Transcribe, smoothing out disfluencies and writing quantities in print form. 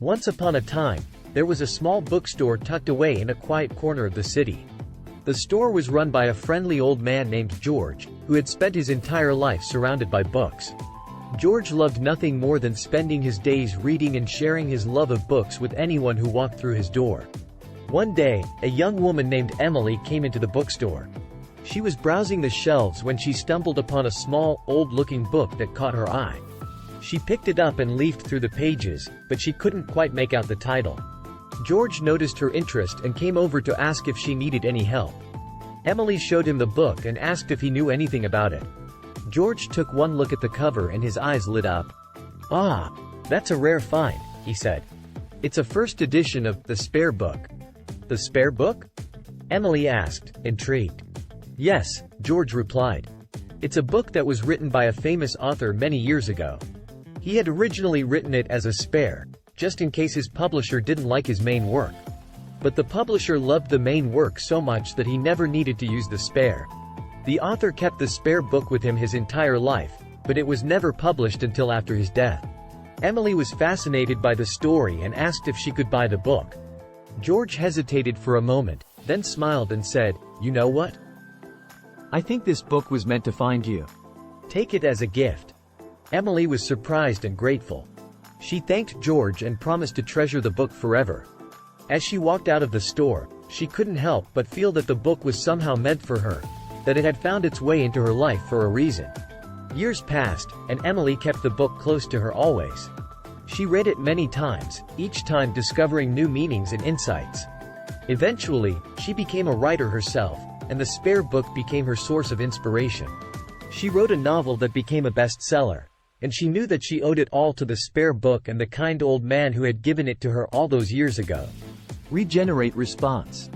Once upon a time, there was a small bookstore tucked away in a quiet corner of the city. The store was run by a friendly old man named George, who had spent his entire life surrounded by books. George loved nothing more than spending his days reading and sharing his love of books with anyone who walked through his door. One day, a young woman named Emily came into the bookstore. She was browsing the shelves when she stumbled upon a small, old-looking book that caught her eye. She picked it up and leafed through the pages, but she couldn't quite make out the title. George noticed her interest and came over to ask if she needed any help. Emily showed him the book and asked if he knew anything about it. George took one look at the cover and his eyes lit up. "Ah, that's a rare find," he said. "It's a first edition of The Spare Book." "The Spare Book?" Emily asked, intrigued. "Yes," George replied. "It's a book that was written by a famous author many years ago. He had originally written it as a spare, just in case his publisher didn't like his main work. But the publisher loved the main work so much that he never needed to use the spare. The author kept the spare book with him his entire life, but it was never published until after his death." Emily was fascinated by the story and asked if she could buy the book. George hesitated for a moment, then smiled and said, "You know what? I think this book was meant to find you. Take it as a gift." Emily was surprised and grateful. She thanked George and promised to treasure the book forever. As she walked out of the store, she couldn't help but feel that the book was somehow meant for her, that it had found its way into her life for a reason. Years passed, and Emily kept the book close to her always. She read it many times, each time discovering new meanings and insights. Eventually, she became a writer herself, and the spare book became her source of inspiration. She wrote a novel that became a bestseller, and she knew that she owed it all to the spare book and the kind old man who had given it to her all those years ago. Regenerate response.